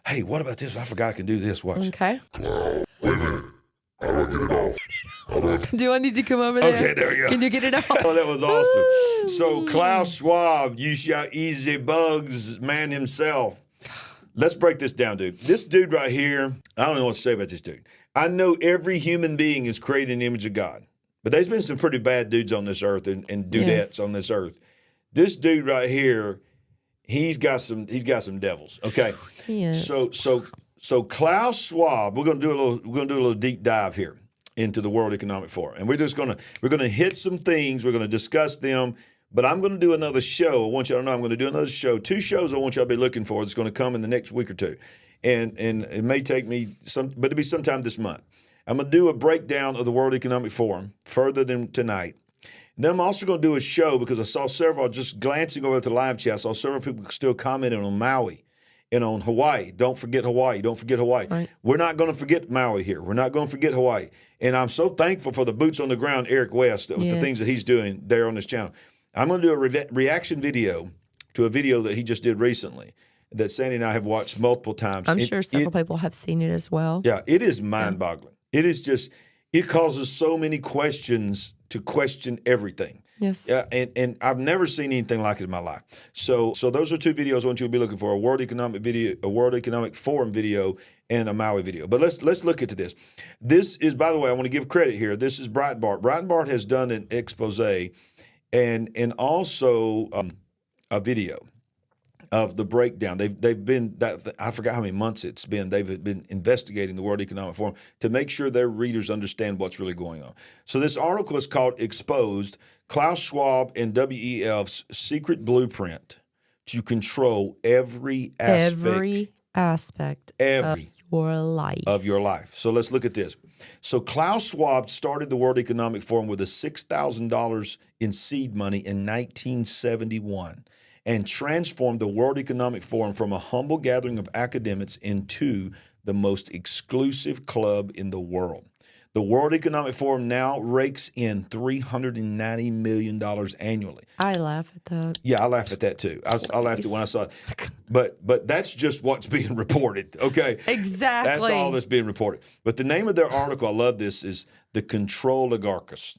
Hey, what about this? I forgot I can do this. Watch. Okay. Wait a minute. How do I get it off? Do I need to come over there? Okay, there we go. Can you get it off? Oh, that was awesome. So Klaus Schwab, you shall ease the bugs, man himself. Let's break this down, dude. This dude right here, I don't know what to say about this dude. I know every human being is created in the image of God, but there's been some pretty bad dudes on this earth and dudettes on this earth. This dude right here, he's got some devils. Okay. He is. So Klaus Schwab, we're gonna do a little deep dive here into the World Economic Forum, and we're gonna hit some things. We're gonna discuss them. But I'm going to do another show. I want you to know I'm going to do another show. 2 shows I want you to be looking for that's going to come in the next week or 2. And it may take me but it'll be sometime this month. I'm going to do a breakdown of the World Economic Forum further than tonight. And then I'm also going to do a show because I saw several, just glancing over at the live chat, I saw several people still commenting on Maui and on Hawaii. Don't forget Hawaii. Don't forget Hawaii. Right. We're not going to forget Maui here. We're not going to forget Hawaii. And I'm so thankful for the boots on the ground, Eric West, with the things that he's doing there on this channel. I'm going to do a reaction video to a video that he just did recently that Sandy and I have watched multiple times. I'm sure several people have seen it as well. Yeah, it is mind-boggling. It is just, it causes so many questions to question everything. Yes. And I've never seen anything like it in my life. So those are 2 videos I want you to be looking for: a World Economic Forum video, and a Maui video. But let's look into this. This is, by the way, I want to give credit here. This is Breitbart. Breitbart has done an expose and also a video of the breakdown. They've been, I forgot how many months it's been. They've been investigating the World Economic Forum to make sure their readers understand what's really going on. So this article is called "Exposed: Klaus Schwab and WEF's Secret Blueprint to Control Every Aspect of Your Life." So let's look at this. So Klaus Schwab started the World Economic Forum with a $6,000 in seed money in 1971 and transformed the World Economic Forum from a humble gathering of academics into the most exclusive club in the world. The World Economic Forum now rakes in $390 million annually. I laugh at that. Yeah, I laughed at that too. I laughed at when I saw it. But that's just what's being reported, okay? Exactly. That's all that's being reported. But the name of their article, I love this, is The Control-Oligarchs.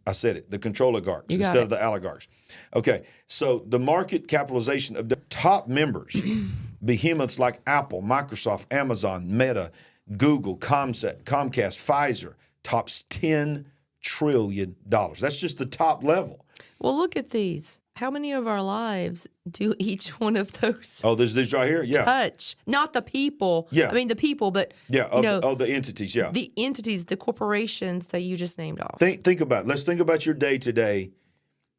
I said it, the Control-Oligarchs instead of the oligarchs. Okay, so the market capitalization of the top members, behemoths like Apple, Microsoft, Amazon, Meta, Google, Comcast, Pfizer, tops $10 trillion. That's just the top level. Well, look at these. How many of our lives do each one of those there's these right here? Yeah. touch? Not the people. Yeah. I mean, the people, but, the entities, yeah. The entities, the corporations that you just named off. Think about it. Let's think about your day today.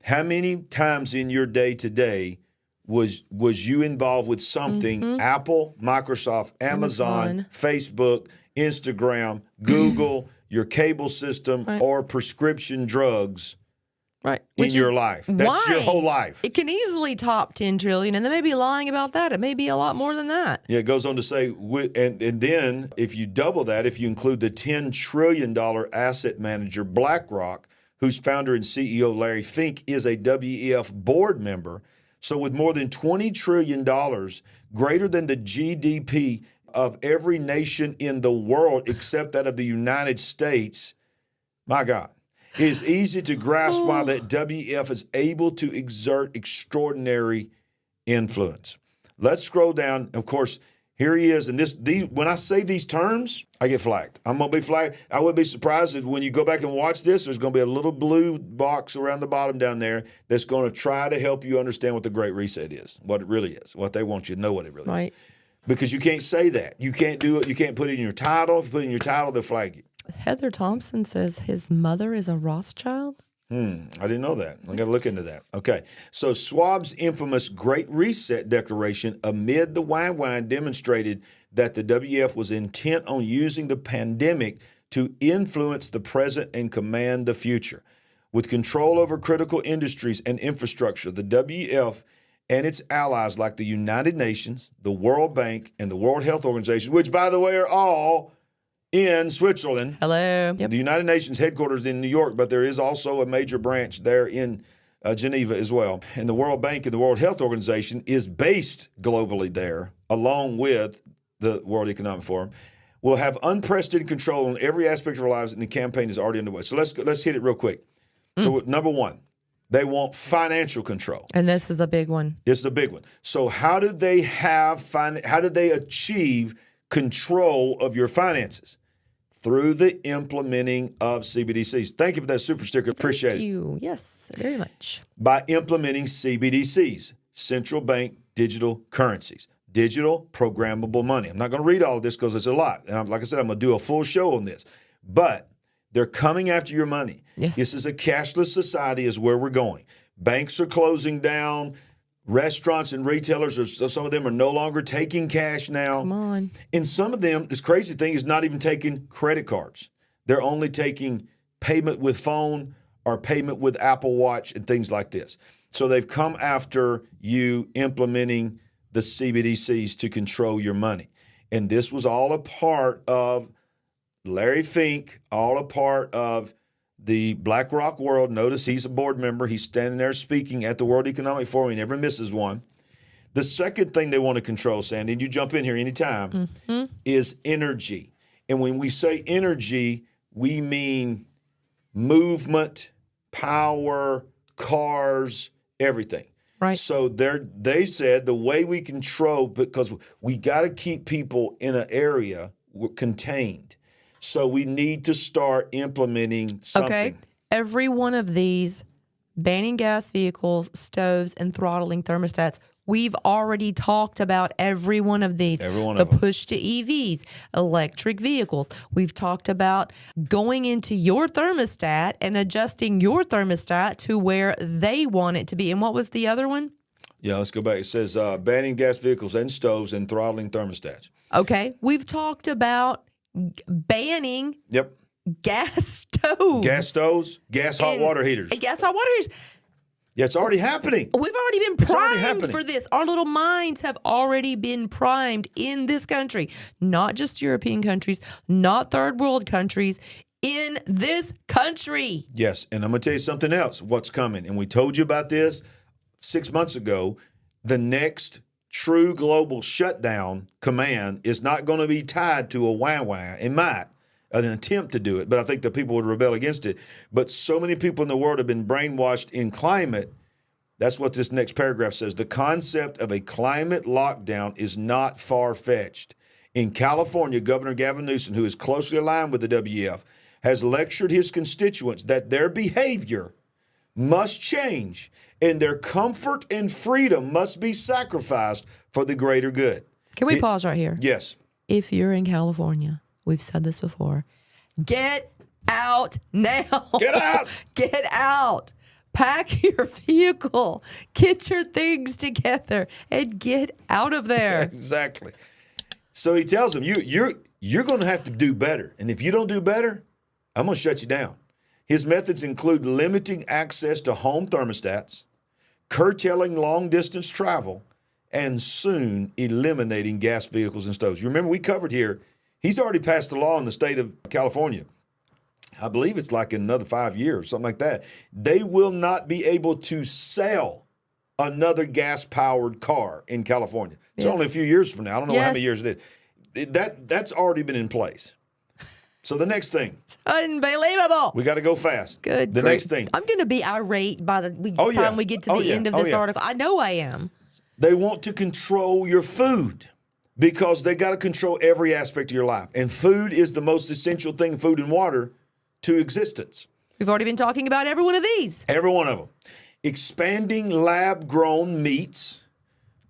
How many times in your day today was you involved with something? Apple, Microsoft, Amazon, Facebook, Instagram, Google, your cable system, or prescription drugs in your life. That's your whole life. It can easily top 10 trillion, and they may be lying about that. It may be a lot more than that. Yeah, it goes on to say, and then if you double that, if you include the $10 trillion asset manager BlackRock, whose founder and CEO Larry Fink is a WEF board member. So with more than $20 trillion, greater than the GDP of every nation in the world except that of the United States, my God, it is easy to grasp why that WEF is able to exert extraordinary influence. Let's scroll down. Of course, here he is. And when I say these terms, I get flagged. I'm going to be flagged. I wouldn't be surprised if when you go back and watch this, there's going to be a little blue box around the bottom down there that's going to try to help you understand what the Great Reset is, what it really is, what they want you to know what it really is. Because you can't say that. You can't do it. You can't put it in your title. If you put it in your title, they'll flag you. Heather Thompson says his mother is a Rothschild. I didn't know that. I got to look into that. Okay. So Schwab's infamous Great Reset declaration amid the wine demonstrated that the WEF was intent on using the pandemic to influence the present and command the future. With control over critical industries and infrastructure, the WEF and its allies like the United Nations, the World Bank, and the World Health Organization, which, by the way, are all in Switzerland. Hello. The United Nations headquarters in New York, but there is also a major branch there in Geneva as well. And the World Bank and the World Health Organization is based globally there, along with the World Economic Forum. We'll have unprecedented control on every aspect of our lives, and the campaign is already underway. So let's hit it real quick. So number one, they want financial control. And this is a big one. This is a big one. So how do they achieve control of your finances? Through the implementing of CBDCs. Thank you for that super sticker. Appreciate it. Thank you. Yes, very much. By implementing CBDCs, central bank digital currencies, digital programmable money. I'm not going to read all of this because it's a lot. And like I said, I'm going to do a full show on this. But they're coming after your money. Yes. This is a cashless society is where we're going. Banks are closing down. Restaurants and retailers, some of them are no longer taking cash now. Come on. And some of them, this crazy thing is not even taking credit cards. They're only taking payment with phone or payment with Apple Watch and things like this. So they've come after you implementing the CBDCs to control your money. And this was all a part of Larry Fink, all a part of the BlackRock world. Notice he's a board member. He's standing there speaking at the World Economic Forum. He never misses one. The second thing they want to control, Sandy, and you jump in here anytime, is energy. And when we say energy, we mean movement, power, cars, everything. Right. So they said the way we control, because we got to keep people in an area contained. So we need to start implementing something. Okay. Every one of these, banning gas vehicles, stoves, and throttling thermostats, we've already talked about every one of these. Every one the of them. push to EVs, electric vehicles. We've talked about going into your thermostat and adjusting your thermostat to where they want it to be. And what was the other one? Yeah, let's go back. It says banning gas vehicles and stoves and throttling thermostats. Okay. We've talked about banning Yep. gas stoves. Gas stoves, gas hot water heaters. Gas hot water heaters. Yeah, it's already happening. We've already been It's already primed happening. for this. Our little minds have already been primed in this country. Not just European countries, not third world countries, in this country. Yes, and I'm going to tell you something else, what's coming. And we told you about this 6 months ago. The next true global shutdown command is not going to be tied to a wah-wah. It might, an attempt to do it, but I think the people would rebel against it. But so many people in the world have been brainwashed in climate. That's what this next paragraph says. The concept of a climate lockdown is not far-fetched. In California, Governor Gavin Newsom, who is closely aligned with the WEF, has lectured his constituents that their behavior must change and their comfort and freedom must be sacrificed for the greater good. Can we pause right here? Yes. If you're in California, we've said this before, get out now. Get out. Get out. Pack your vehicle. Get your things together and get out of there. Exactly. So he tells them, you're going to have to do better. And if you don't do better, I'm going to shut you down. His methods include limiting access to home thermostats, curtailing long-distance travel, and soon eliminating gas vehicles and stoves. You remember we covered here, he's already passed a law in the state of California. I believe it's like in another 5 years, something like that. They will not be able to sell another gas-powered car in California. It's only a few years from now. I don't know how many years it is. That's already been in place. So the next thing. Unbelievable. We got to go fast. Good. The next thing. I'm going to be irate by the time we get to the end of this article. I know I am. They want to control your food because they got to control every aspect of your life. And food is the most essential thing, food and water, to existence. We've already been talking about every one of these. Every one of them. Expanding lab-grown meats,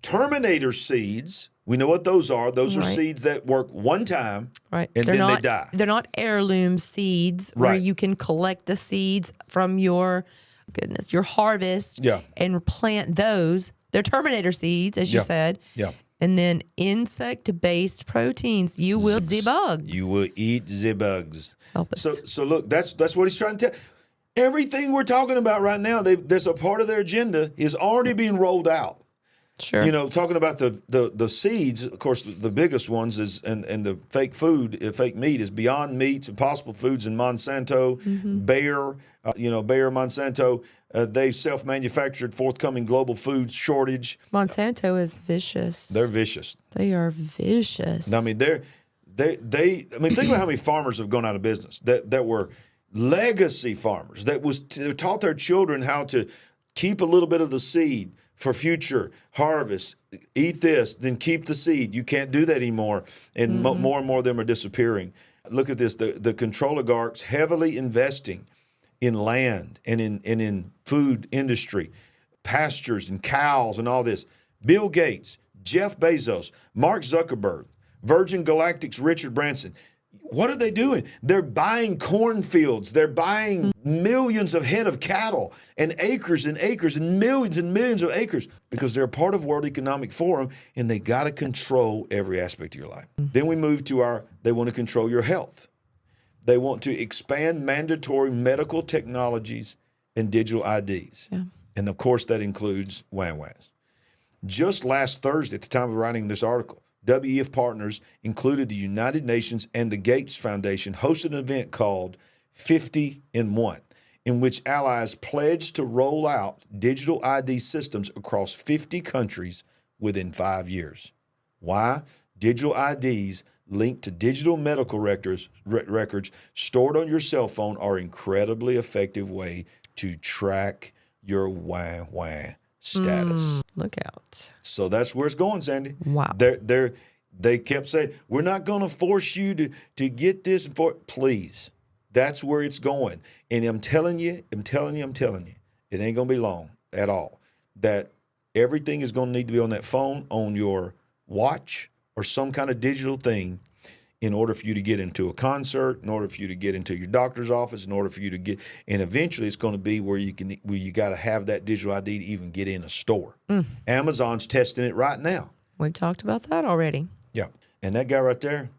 Terminator seeds. We know what those are. Those are seeds that work one time, and then they die. They're not heirloom seeds where you can collect the seeds from your harvest and plant those. They're Terminator seeds, as you said. Yeah. And then insect-based proteins. You will the bugs. You will eat the bugs. Help us. So look, that's what he's trying to tell. Everything we're talking about right now, there's a part of their agenda is already being rolled out. Sure. You know, talking about the seeds, of course, the biggest ones is, and the fake food, fake meat is Beyond Meats, Impossible Foods, and Monsanto, Bayer, Bayer, Monsanto. They self-manufactured forthcoming global food shortage. Monsanto is vicious. They're vicious. They are vicious. I mean, think about how many farmers have gone out of business that were legacy farmers that taught their children how to keep a little bit of the seed for future harvest. Eat this, then keep the seed. You can't do that anymore, and more and more of them are disappearing. Look at this: the control oligarchs heavily investing in land and in food industry, pastures and cows and all this. Bill Gates, Jeff Bezos, Mark Zuckerberg, Virgin Galactic's Richard Branson. What are they doing? They're buying cornfields. They're buying millions of head of cattle and acres and millions of acres because they're a part of World Economic Forum, and they got to control every aspect of your life. Then we move to they want to control your health. They want to expand mandatory medical technologies and digital IDs. Yeah. And of course, that includes WANWAs. Just last Thursday, at the time of writing this article, WEF partners, included the United Nations and the Gates Foundation, hosted an event called 50 in 1, in which allies pledged to roll out digital ID systems across 50 countries within 5 years. Why? Digital IDs linked to digital medical records stored on your cell phone are an incredibly effective way to track your WAN status. Look out. So that's where it's going, Sandy. Wow. They kept saying, we're not going to force you to get this. Please. That's where it's going. And I'm telling you, it ain't going to be long at all. That everything is going to need to be on that phone, on your watch, or some kind of digital thing in order for you to get into a concert, in order for you to get into your doctor's office, in order for you to get, and eventually it's going to be where you got to have that digital ID to even get in a store. Amazon's testing it right now. We've talked about that already. Yeah. And that guy right there,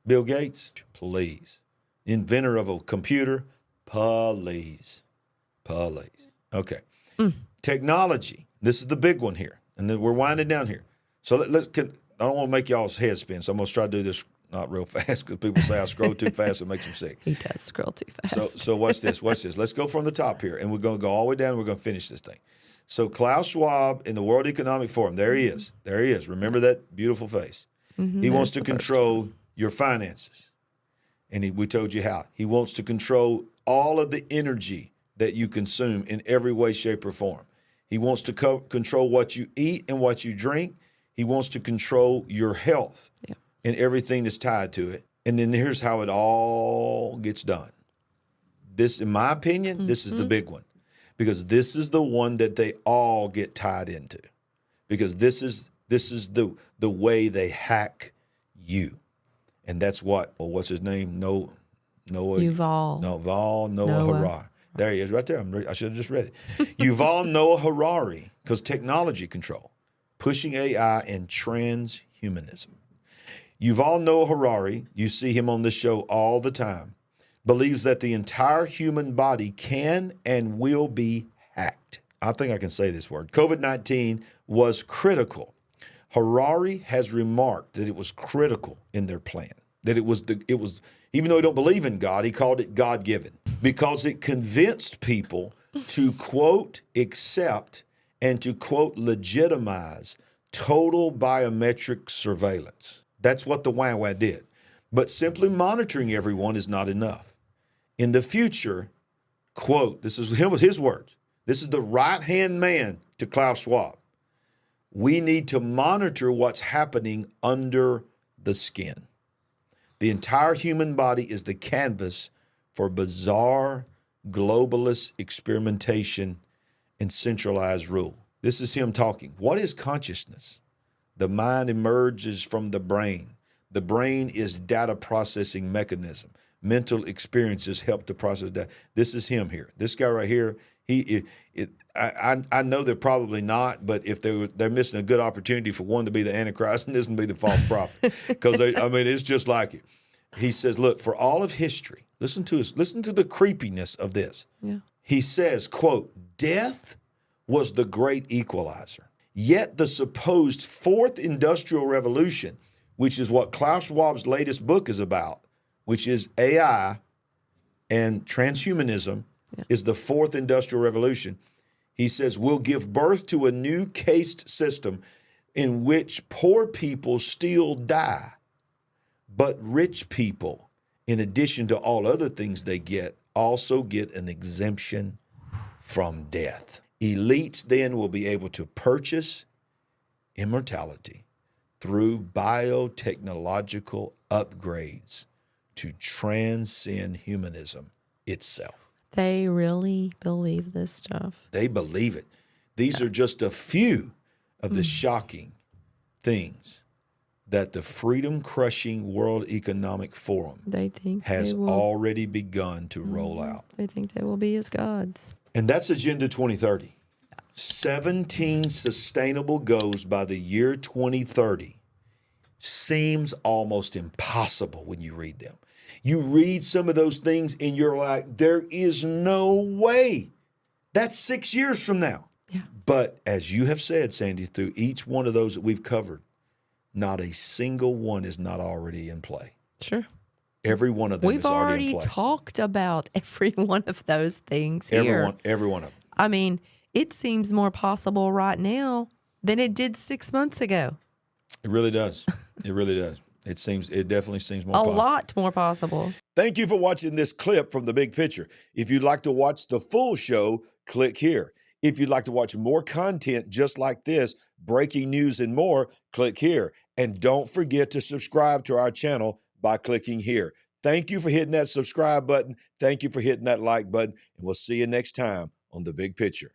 Bill Gates, please. Inventor of a computer, please. Okay. Technology. This is the big one here. And then we're winding down here. So I don't want to make y'all's head spin, so I'm going to try to do this not real fast because people say I scroll too fast and it makes them sick. He does scroll too fast. So watch this. Let's go from the top here, and we're going to go all the way down, and we're going to finish this thing. So Klaus Schwab in the World Economic Forum, there he is. Remember that beautiful face. He wants to control your finances. And we told you how. He wants to control all of the energy that you consume in every way, shape, or form. He wants to control what you eat and what you drink. He wants to control your health and everything that's tied to it. And then here's how it all gets done. This, in my opinion, this is the big one. Because this is the one that they all get tied into. Because this is the way they hack you. And that's what's his name? Noah Harari. There he is right there. I should have just read it. Yuval Noah Harari, because technology control, pushing AI and transhumanism. Yuval Noah Harari, you see him on this show all the time, believes that the entire human body can and will be hacked. I think I can say this word. COVID-19 was critical. Harari has remarked that it was critical in their plan, that it was even though he don't believe in God, he called it God-given because it convinced people to, quote, accept and to, quote, legitimize total biometric surveillance. That's what the WANWA did. But simply monitoring everyone is not enough. In the future, quote, this is his words, this is the right-hand man to Klaus Schwab. We need to monitor what's happening under the skin. The entire human body is the canvas for bizarre globalist experimentation and centralized rule. This is him talking. What is consciousness? The mind emerges from the brain. The brain is data processing mechanism. Mental experiences help to process that. This is him here. This guy right here, I know they're probably not, but if they're missing a good opportunity for one to be the Antichrist and this one to be the false prophet, because it's just like it. He says, look, for all of history, listen to the creepiness of this. Yeah. He says, quote, death was the great equalizer. Yet the supposed fourth industrial revolution, which is what Klaus Schwab's latest book is about, which is AI and transhumanism, is the fourth industrial revolution. He says, will give birth to a new caste system in which poor people still die, but rich people, in addition to all other things they get, also get an exemption from death. Elites then will be able to purchase immortality through biotechnological upgrades to transcend humanism itself. They really believe this stuff. They believe it. These are just a few of the shocking things that the freedom-crushing World Economic Forum has already begun to roll out. They think they will be as gods. And that's Agenda 2030. 17 sustainable goals by the year 2030 seems almost impossible when you read them. You read some of those things and you're like, there is no way. That's 6 years from now. Yeah. But as you have said, Sandy, through each one of those that we've covered, not a single one is not already in play. Sure. Every one of them is already in play. We've already talked about every one of those things here. Every one of them. I mean, it seems more possible right now than it did 6 months ago. It really does. It really does. It definitely seems more possible. A lot more possible. Thank you for watching this clip from The Big Picture. If you'd like to watch the full show, click here. If you'd like to watch more content just like this, breaking news and more, click here. And don't forget to subscribe to our channel by clicking here. Thank you for hitting that subscribe button. Thank you for hitting that like button. And we'll see you next time on The Big Picture.